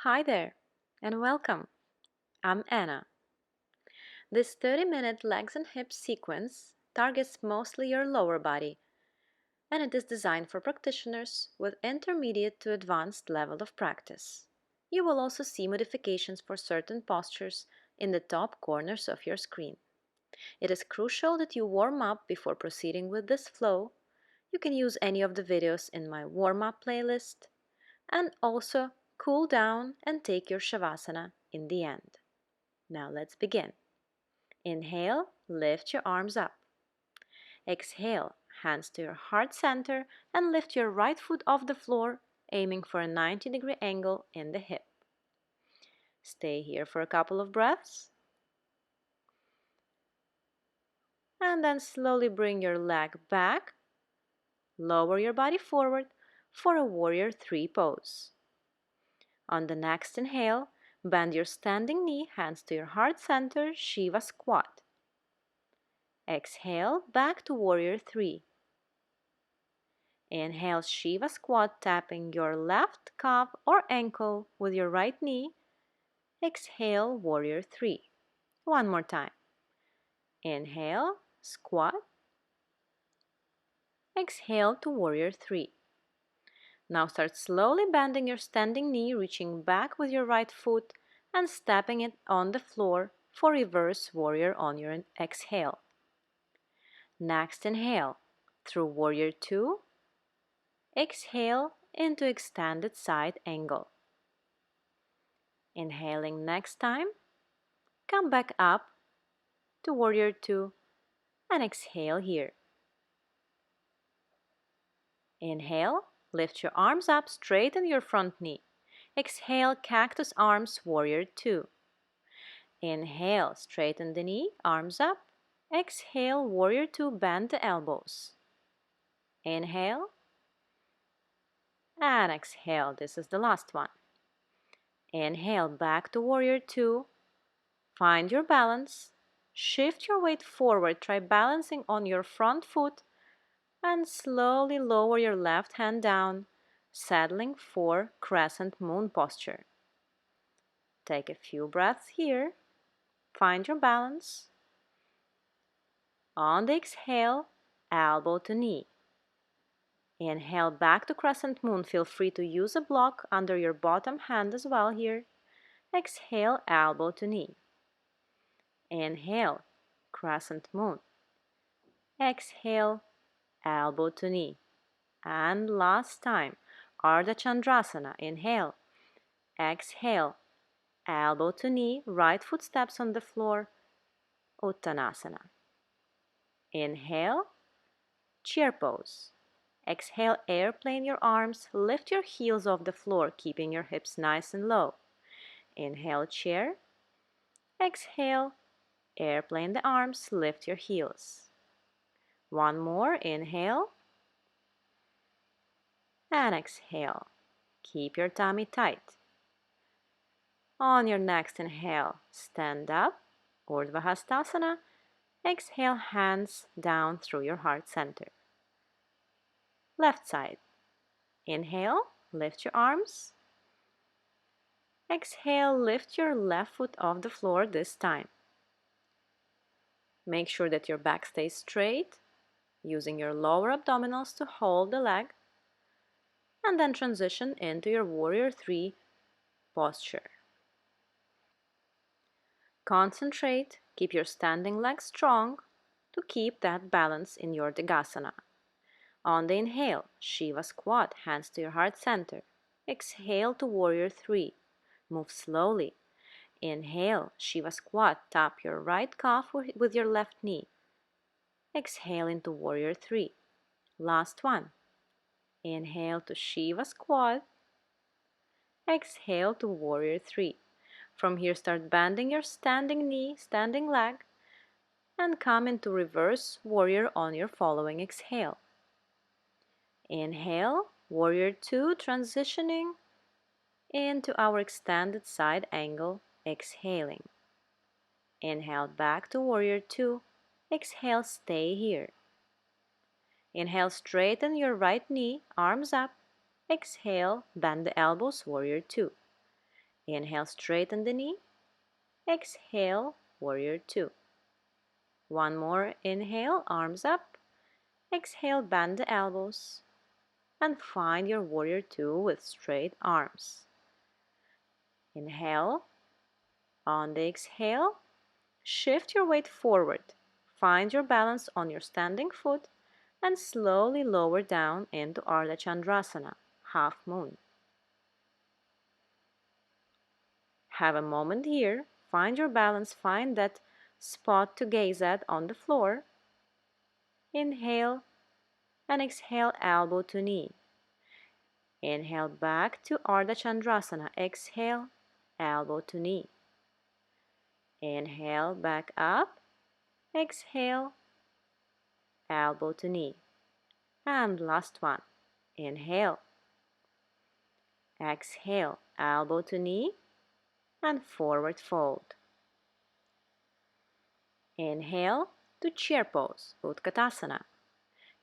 Hi there, and welcome. I'm Anna. This 30-minute legs and hips sequence targets mostly your lower body, and it is designed for practitioners with intermediate to advanced level of practice. You will also see modifications for certain postures in the top corners of your screen. It is crucial that you warm up before proceeding with this flow. You can use any of the videos in my warm-up playlist, and also cool down and take your Shavasana in the end. Now let's begin. Inhale, lift your arms up. Exhale, hands to your heart center and lift your right foot off the floor, aiming for a 90-degree angle in the hip. Stay here for a couple of breaths. And then slowly bring your leg back. Lower your body forward for a warrior three pose. On the next inhale, bend your standing knee, hands to your heart center, Shiva squat. Exhale, back to warrior three. Inhale, Shiva squat, tapping your left calf or ankle with your right knee. Exhale, warrior three. One more time. Inhale, squat. Exhale to warrior three. Now start slowly bending your standing knee, reaching back with your right foot and stepping it on the floor for reverse warrior on your exhale. Next inhale through warrior two. Exhale into extended side angle. Inhaling next time, come back up to warrior two and exhale here. Inhale, lift your arms up, straighten your front knee. Exhale, cactus arms, warrior two. Inhale, straighten the knee, arms up. Exhale, warrior two, bend the elbows. Inhale and exhale. This is the last one. Inhale, back to warrior two. Find your balance. Shift your weight forward. Try balancing on your front foot and slowly lower your left hand down, settling for crescent moon posture. Take a few breaths here. Find your balance. On the exhale, elbow to knee. Inhale back to crescent moon. Feel free to use a block under your bottom hand as well here. Exhale, elbow to knee. Inhale, crescent moon. Exhale, elbow to knee. And last time, Ardha Chandrasana. Inhale, exhale, elbow to knee, right foot steps on the floor, Uttanasana. Inhale, chair pose. Exhale, airplane your arms, lift your heels off the floor, keeping your hips nice and low. Inhale, chair. Exhale, airplane the arms, lift your heels. One more, inhale. And exhale. Keep your tummy tight. On your next inhale, stand up, Urdhva Hastasana. Exhale, hands down through your heart center. Left side. Inhale, lift your arms. Exhale, lift your left foot off the floor this time. Make sure that your back stays straight, using your lower abdominals to hold the leg, and then transition into your warrior three posture. Concentrate, keep your standing leg strong to keep that balance in your Degasana. On the inhale, Shiva squat, hands to your heart center. Exhale to warrior three. Move slowly. Inhale, Shiva squat, tap your right calf with your left knee. Exhale into warrior three. Last one. Inhale to Shiva squat. Exhale to warrior three. From here, start bending your standing knee, standing leg, and come into reverse warrior on your following exhale. Inhale, warrior two, transitioning into our extended side angle, exhaling. Inhale back to warrior two. Exhale, stay here. Inhale, straighten your right knee, arms up. Exhale, bend the elbows, warrior two. Inhale, straighten the knee. Exhale, warrior two. One more. Inhale, arms up. Exhale, bend the elbows. And find your warrior two with straight arms. Inhale. On the exhale, shift your weight forward. Find your balance on your standing foot and slowly lower down into Ardha Chandrasana, half moon. Have a moment here. Find your balance. Find that spot to gaze at on the floor. Inhale and exhale, elbow to knee. Inhale back to Ardha Chandrasana. Exhale, elbow to knee. Inhale back up. Exhale, elbow to knee. And last one. Inhale. Exhale, elbow to knee and forward fold. Inhale to chair pose, Utkatasana.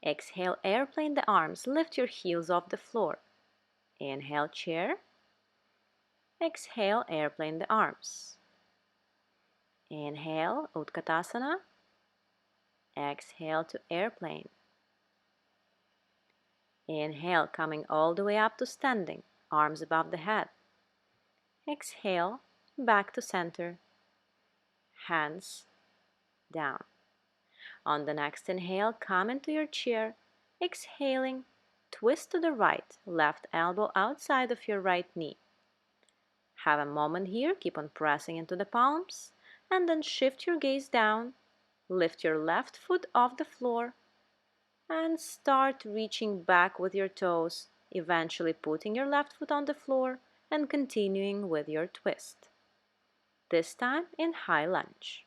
Exhale, airplane the arms, lift your heels off the floor. Inhale, chair. Exhale, airplane the arms. Inhale, Utkatasana. Exhale to airplane. Inhale, coming all the way up to standing, arms above the head. Exhale, back to center, hands down. On the next inhale, come into your chair. Exhaling, twist to the right, left elbow outside of your right knee. Have a moment here, keep on pressing into the palms, and then shift your gaze down. Lift your left foot off the floor and start reaching back with your toes, eventually putting your left foot on the floor and continuing with your twist. This time in high lunge.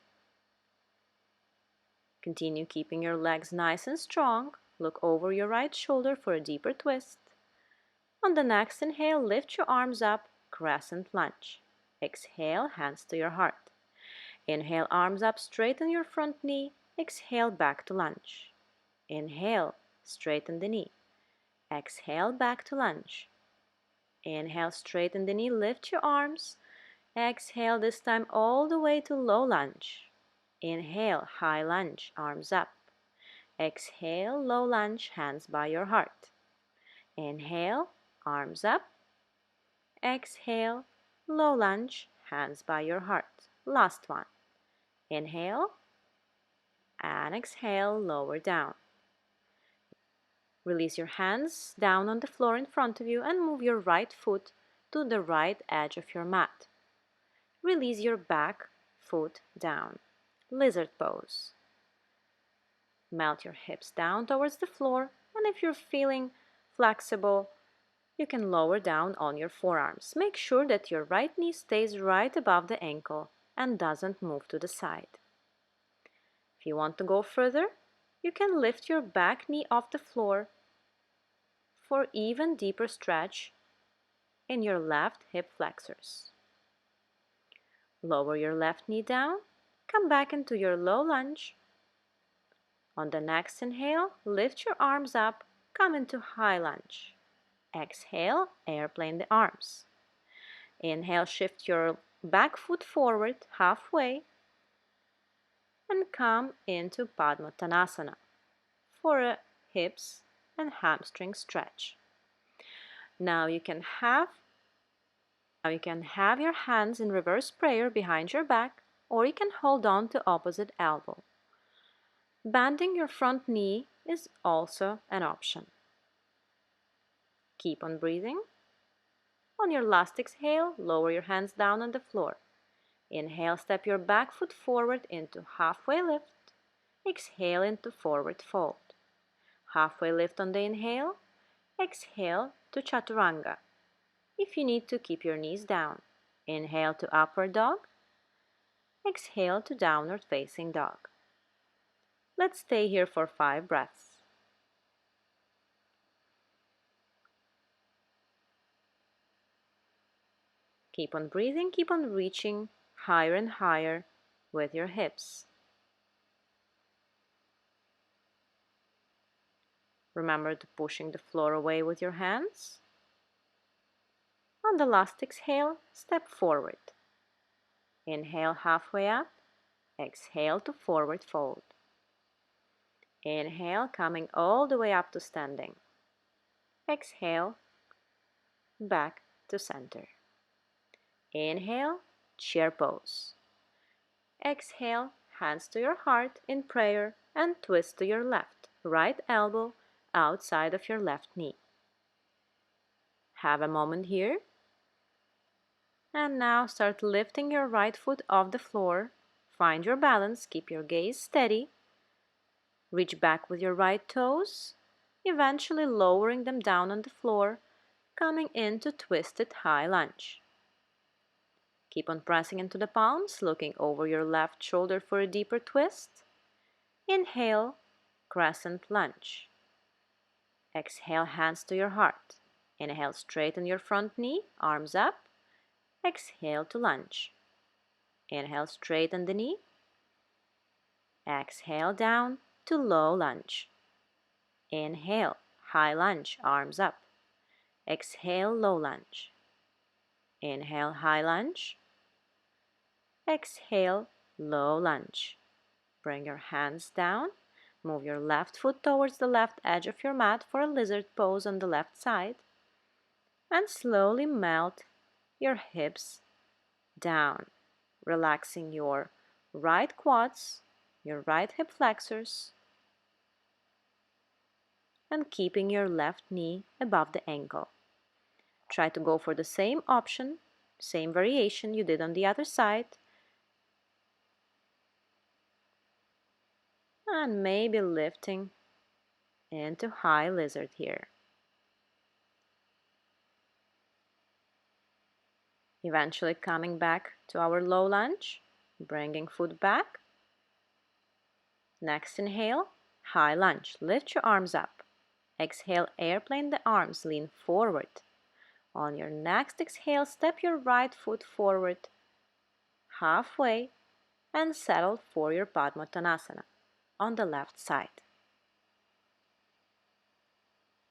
Continue keeping your legs nice and strong. Look over your right shoulder for a deeper twist. On the next inhale, lift your arms up, crescent lunge. Exhale, hands to your heart. Inhale, arms up, straighten your front knee. Exhale, back to lunge. Inhale, straighten the knee. Exhale, back to lunge. Inhale, straighten the knee, lift your arms. Exhale, this time all the way to low lunge. Inhale, high lunge, arms up. Exhale, low lunge, hands by your heart. Inhale, arms up. Exhale, low lunge, hands by your heart. Last one. Inhale and exhale, lower down. Release your hands down on the floor in front of you and move your right foot to the right edge of your mat. Release your back foot down. Lizard pose. Melt your hips down towards the floor, and if you're feeling flexible, you can lower down on your forearms. Make sure that your right knee stays right above the ankle and doesn't move to the side. If you want to go further, you can lift your back knee off the floor for even deeper stretch in your left hip flexors. Lower your left knee down, come back into your low lunge. On the next inhale, lift your arms up, come into high lunge. Exhale, airplane the arms. Inhale, shift your back foot forward halfway and come into Padmatanasana for a hips and hamstring stretch. Now you can have your hands in reverse prayer behind your back, or you can hold on to opposite elbow. Bending your front knee is also an option. Keep on breathing. On your last exhale, lower your hands down on the floor. Inhale, step your back foot forward into halfway lift. Exhale into forward fold. Halfway lift on the inhale. Exhale to chaturanga. If you need to, keep your knees down. Inhale to upward dog. Exhale to downward facing dog. Let's stay here for 5 breaths. Keep on breathing, keep on reaching higher and higher with your hips. Remember to pushing the floor away with your hands. On the last exhale, step forward. Inhale halfway up. Exhale to forward fold. Inhale, coming all the way up to standing. Exhale, back to center. Inhale, chair pose. Exhale, hands to your heart in prayer and twist to your left, right elbow outside of your left knee. Have a moment here. And now start lifting your right foot off the floor. Find your balance, keep your gaze steady. Reach back with your right toes, eventually lowering them down on the floor, coming into twisted high lunge. Keep on pressing into the palms, looking over your left shoulder for a deeper twist. Inhale, crescent lunge. Exhale, hands to your heart. Inhale, straighten your front knee, arms up. Exhale to lunge. Inhale, straighten the knee. Exhale down to low lunge. Inhale, high lunge, arms up. Exhale, low lunge. Inhale, high lunge. Exhale, low lunge. Bring your hands down. Move your left foot towards the left edge of your mat for a lizard pose on the left side. And slowly melt your hips down, relaxing your right quads, your right hip flexors, and keeping your left knee above the ankle. Try to go for the same option, same variation you did on the other side. And maybe lifting into high lizard here. Eventually coming back to our low lunge, bringing foot back. Next inhale, high lunge. Lift your arms up. Exhale, airplane the arms, lean forward. On your next exhale, step your right foot forward halfway and settle for your Padmatanasana on the left side.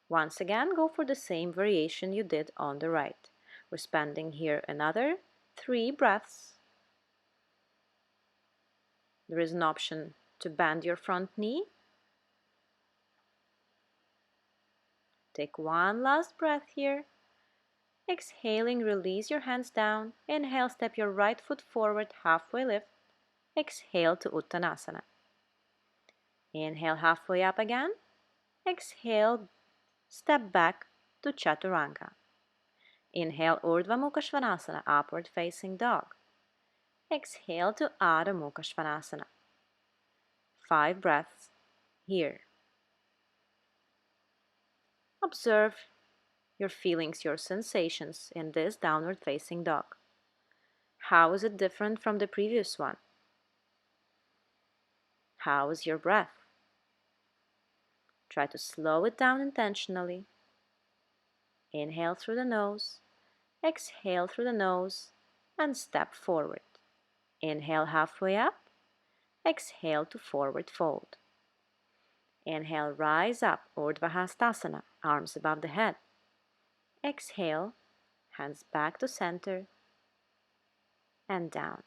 Once again, go for the same variation you did on the right. We're spending here another 3 breaths. There is an option to bend your front knee. Take one last breath here. Exhaling, release your hands down. Inhale, step your right foot forward, halfway lift. Exhale to Uttanasana. Inhale, halfway up again. Exhale, step back to Chaturanga. Inhale, Urdhva Mukha Svanasana, upward facing dog. Exhale to Adho Mukha Svanasana. 5 breaths here. Observe your feelings, your sensations in this downward facing dog. How is it different from the previous one? How is your breath? Try to slow it down intentionally. Inhale through the nose, exhale through the nose, and step forward. Inhale halfway up, exhale to forward fold. Inhale, rise up, Urdhva Hastasana, arms above the head. Exhale, hands back to center and down.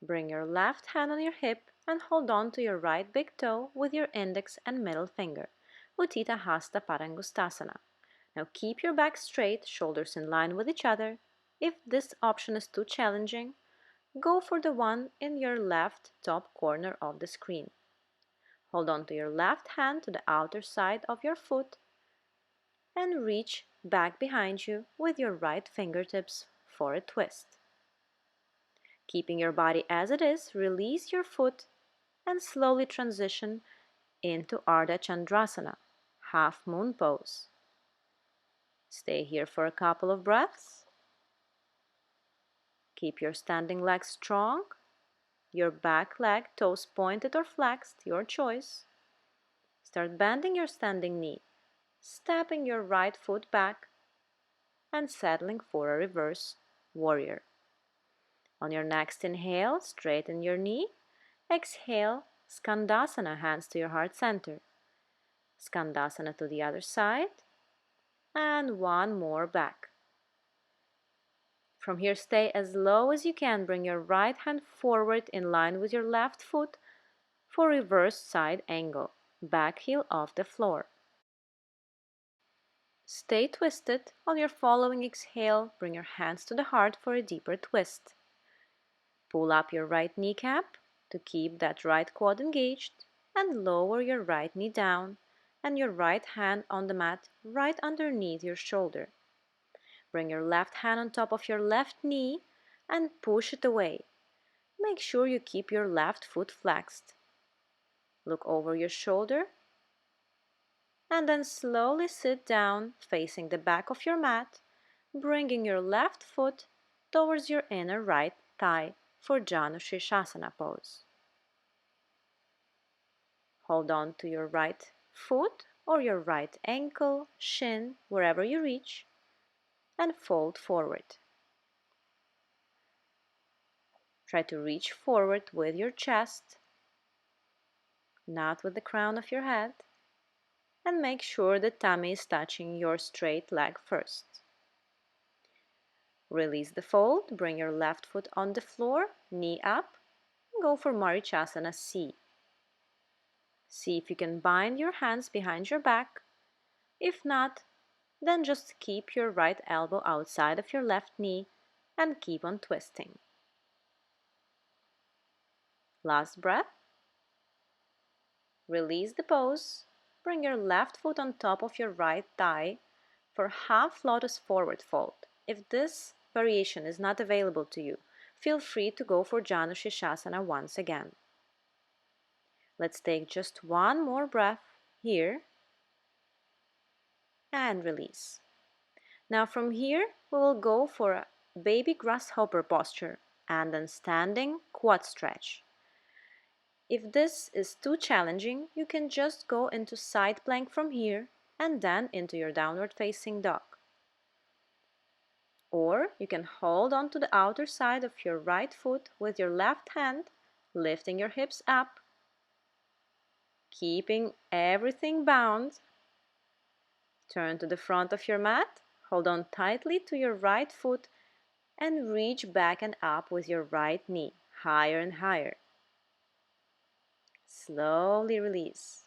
Bring your left hand on your hip and hold on to your right big toe with your index and middle finger, Utthita Hasta Padangustasana. Now keep your back straight, shoulders in line with each other. If this option is too challenging, go for the one in your left top corner of the screen. Hold on to your left hand to the outer side of your foot and reach back behind you with your right fingertips for a twist. Keeping your body as it is, release your foot and slowly transition into Ardha Chandrasana, half moon pose. Stay here for a couple of breaths. Keep your standing legs strong, your back leg, toes pointed or flexed, your choice. Start bending your standing knee, stepping your right foot back, and settling for a reverse warrior. On your next inhale, straighten your knee. Exhale, Skandasana, hands to your heart center. Skandasana to the other side. And one more back. From here, stay as low as you can. Bring your right hand forward in line with your left foot for reverse side angle. Back heel off the floor. Stay twisted. On your following exhale, bring your hands to the heart for a deeper twist. Pull up your right kneecap to keep that right quad engaged and lower your right knee down and your right hand on the mat right underneath your shoulder. Bring your left hand on top of your left knee and push it away. Make sure you keep your left foot flexed. Look over your shoulder and then slowly sit down facing the back of your mat, bringing your left foot towards your inner right thigh for Janu Shirshasana pose. Hold on to your right foot or your right ankle, shin, wherever you reach, and fold forward. Try to reach forward with your chest, not with the crown of your head, and make sure the tummy is touching your straight leg first. Release the fold, bring your left foot on the floor, knee up, and go for Marichasana C. See if you can bind your hands behind your back. If not, then just keep your right elbow outside of your left knee and keep on twisting. Last breath. Release the pose. Bring your left foot on top of your right thigh for half lotus forward fold. If this variation is not available to you, feel free to go for Janu Shirshasana once again. Let's take just one more breath here and release. Now from here, we will go for a baby grasshopper posture and then standing quad stretch. If this is too challenging, you can just go into side plank from here and then into your downward facing dog. Or you can hold on to the outer side of your right foot with your left hand, lifting your hips up, keeping everything bound. Turn to the front of your mat, hold on tightly to your right foot and reach back and up with your right knee, higher and higher. Slowly release.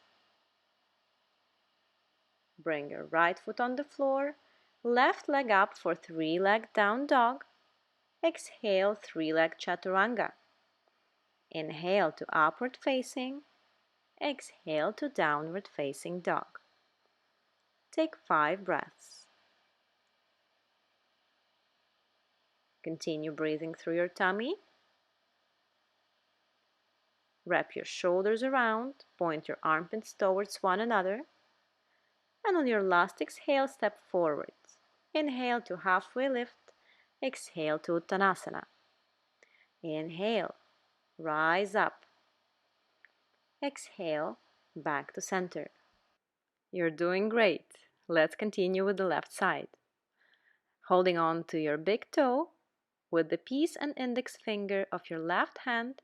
Bring your right foot on the floor, left leg up for three-leg down dog. Exhale, three-leg chaturanga. Inhale to upward facing. Exhale to downward facing dog. Take 5 breaths. Continue breathing through your tummy. Wrap your shoulders around, point your armpits towards one another. And on your last exhale, step forward. Inhale to halfway lift. Exhale to Uttanasana. Inhale, rise up. Exhale, back to center. You're doing great. Let's continue with the left side. Holding on to your big toe, with the peace and index finger of your left hand,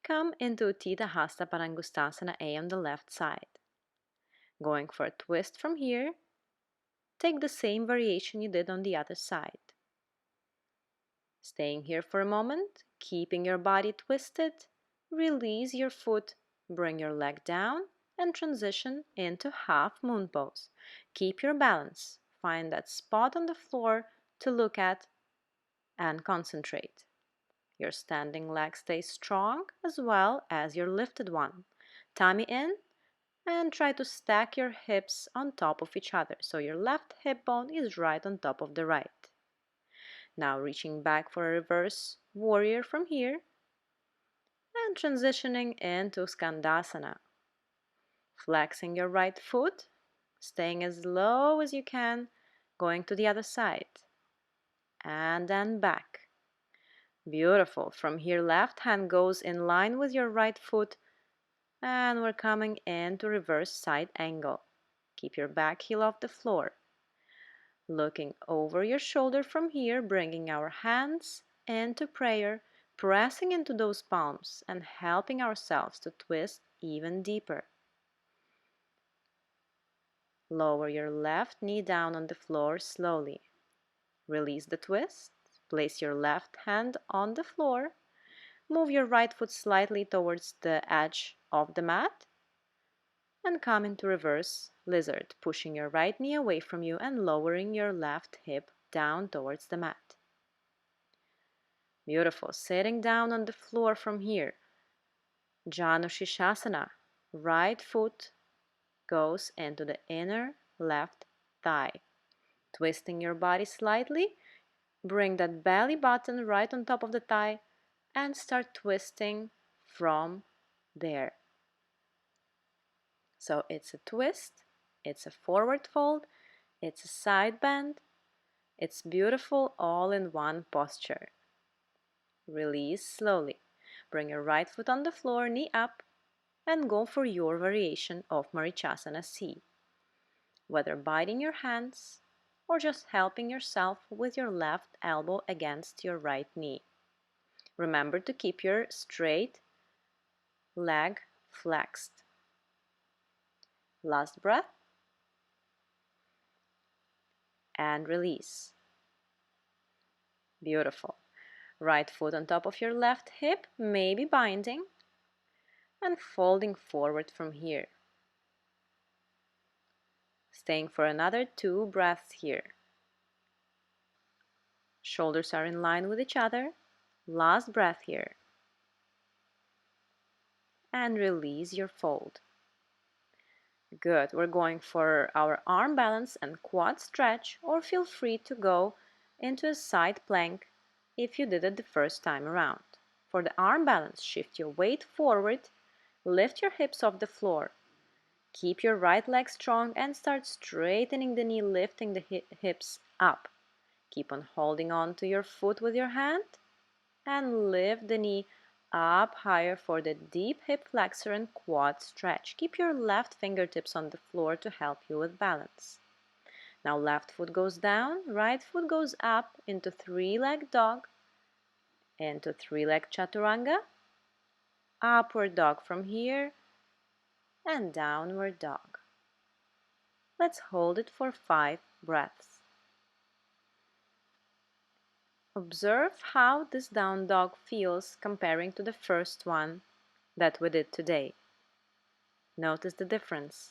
come into Utthita Hasta Parangustasana A on the left side. Going for a twist from here, take the same variation you did on the other side. Staying here for a moment, keeping your body twisted, release your foot, bring your leg down, and transition into half moon pose. Keep your balance. Find that spot on the floor to look at and concentrate. Your standing leg stays strong as well as your lifted one. Tummy in and try to stack your hips on top of each other so your left hip bone is right on top of the right. Now reaching back for a reverse warrior from here and transitioning into Skandasana. Flexing your right foot, staying as low as you can, going to the other side. And then back. Beautiful. From here, left hand goes in line with your right foot and we're coming into reverse side angle. Keep your back heel off the floor. Looking over your shoulder from here, bringing our hands into prayer, pressing into those palms and helping ourselves to twist even deeper. Lower your left knee down on the floor slowly. Release the twist. Place your left hand on the floor. Move your right foot slightly towards the edge of the mat and come into reverse lizard, pushing your right knee away from you and lowering your left hip down towards the mat. Beautiful. Sitting down on the floor from here. Janu Shishasana. Right foot goes into the inner left thigh. Twisting your body slightly, bring that belly button right on top of the thigh and start twisting from there. So it's a twist, it's a forward fold, it's a side bend, it's beautiful all in one posture. Release slowly. Bring your right foot on the floor, knee up, and go for your variation of Marichasana C. Whether biting your hands or just helping yourself with your left elbow against your right knee. Remember to keep your straight leg flexed. Last breath and release. Beautiful. Right foot on top of your left hip, maybe binding, and folding forward from here. Staying for another 2 breaths here. Shoulders are in line with each other. Last breath here. And release your fold. Good. We're going for our arm balance and quad stretch, or feel free to go into a side plank if you did it the first time around. For the arm balance, shift your weight forward, lift your hips off the floor. Keep your right leg strong and start straightening the knee, lifting the hips up. Keep on holding on to your foot with your hand and lift the knee up higher for the deep hip flexor and quad stretch. Keep your left fingertips on the floor to help you with balance. Now left foot goes down, right foot goes up into 3-leg dog, into 3-leg chaturanga, upward dog from here, and downward dog. Let's hold it for 5 breaths. Observe how this down dog feels comparing to the first one that we did today. Notice the difference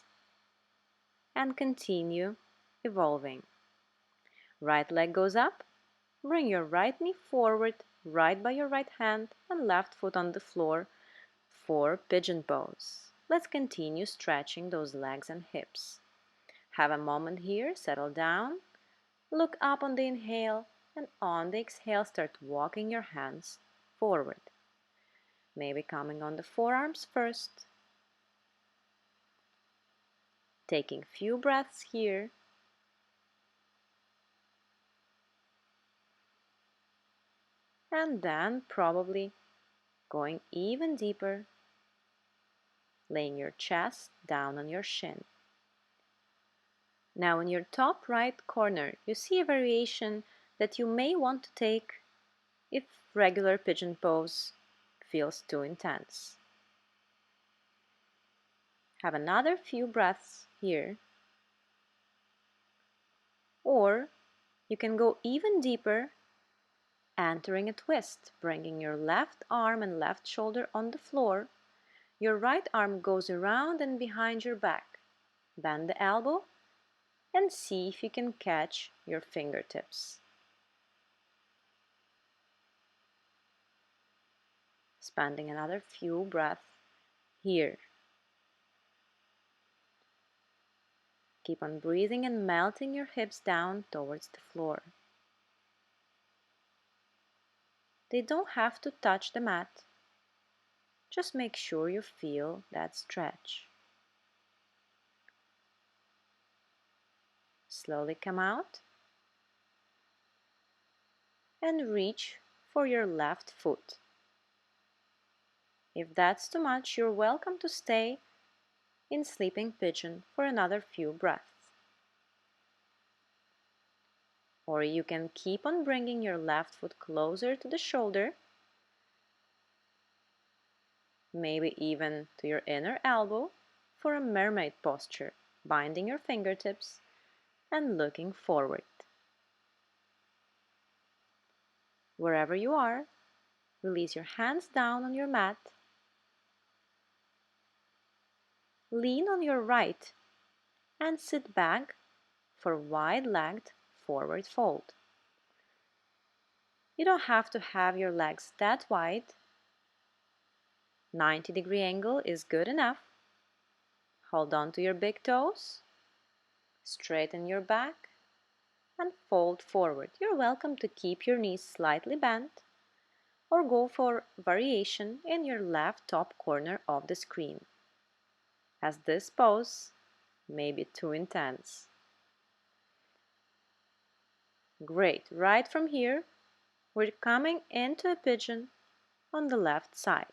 and continue evolving. Right leg goes up, bring your right knee forward, right by your right hand and left foot on the floor for pigeon pose. Let's continue stretching those legs and hips. Have a moment here, settle down, look up on the inhale, and on the exhale start walking your hands forward. Maybe coming on the forearms first. Taking few breaths here. And then probably going even deeper, laying your chest down on your shin. Now in your top right corner, you see a variation that you may want to take if regular pigeon pose feels too intense. Have another few breaths here. Or you can go even deeper, entering a twist, bringing your left arm and left shoulder on the floor. Your right arm goes around and behind your back. Bend the elbow and see if you can catch your fingertips. Spending another few breaths here. Keep on breathing and melting your hips down towards the floor. They don't have to touch the mat. Just make sure you feel that stretch. Slowly come out and reach for your left foot. If that's too much, you're welcome to stay in sleeping pigeon for another few breaths. Or you can keep on bringing your left foot closer to the shoulder, maybe even to your inner elbow for a mermaid posture, binding your fingertips and looking forward. Wherever you are, release your hands down on your mat. Lean on your right and sit back for wide-legged forward fold. You don't have to have your legs that wide. 90-degree angle is good enough. Hold on to your big toes. Straighten your back and fold forward. You're welcome to keep your knees slightly bent or go for variation in your left top corner of the screen, as this pose may be too intense. Great. Right from here, we're coming into a pigeon on the left side,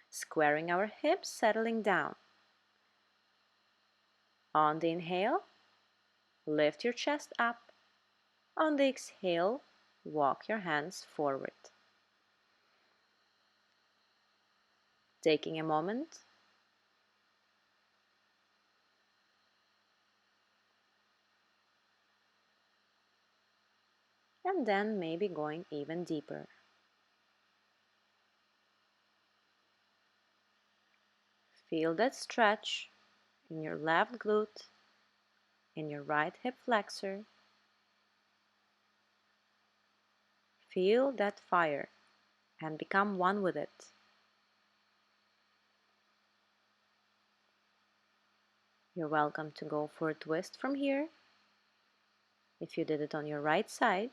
squaring our hips, settling down. On the inhale, lift your chest up. On the exhale, walk your hands forward. Taking a moment and then maybe going even deeper. Feel that stretch in your left glute, in your right hip flexor. Feel that fire and become one with it. You're welcome to go for a twist from here. If you did it on your right side,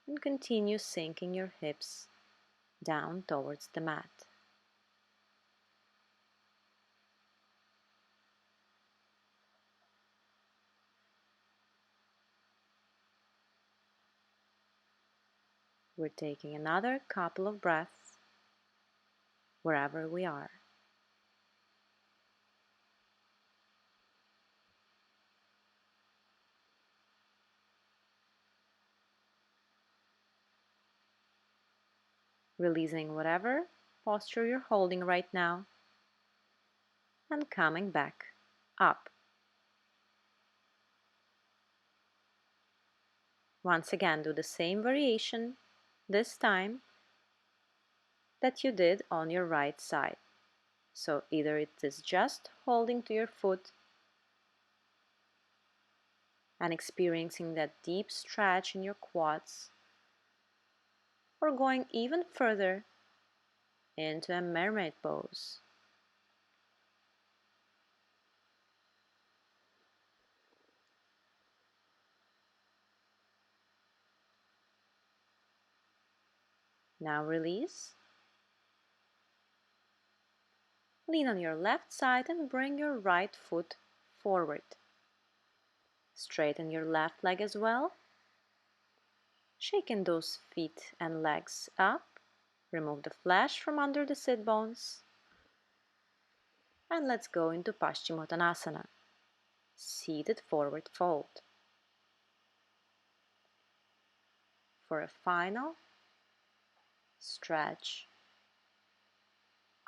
and continue sinking your hips down towards the mat. We're taking another couple of breaths wherever we are. Releasing whatever posture you're holding right now and coming back up. Once again, do the same variation, this time that you did on your right side. So either it is just holding to your foot and experiencing that deep stretch in your quads, or going even further into a mermaid pose. Now release. Lean on your left side and bring your right foot forward. Straighten your left leg as well. Shaking those feet and legs up. Remove the flesh from under the sit bones. And let's go into Paschimottanasana, seated forward fold, for a final stretch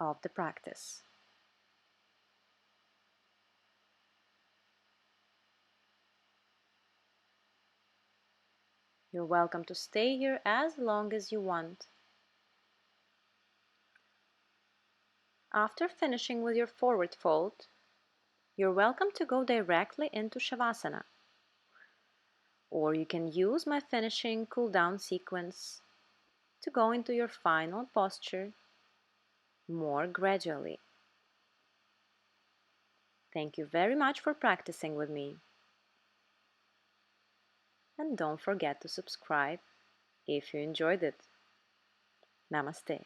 of the practice. You're welcome to stay here as long as you want. After finishing with your forward fold, you're welcome to go directly into Shavasana, or you can use my finishing cool-down sequence to go into your final posture more gradually. Thank you very much for practicing with me. And don't forget to subscribe if you enjoyed it. Namaste.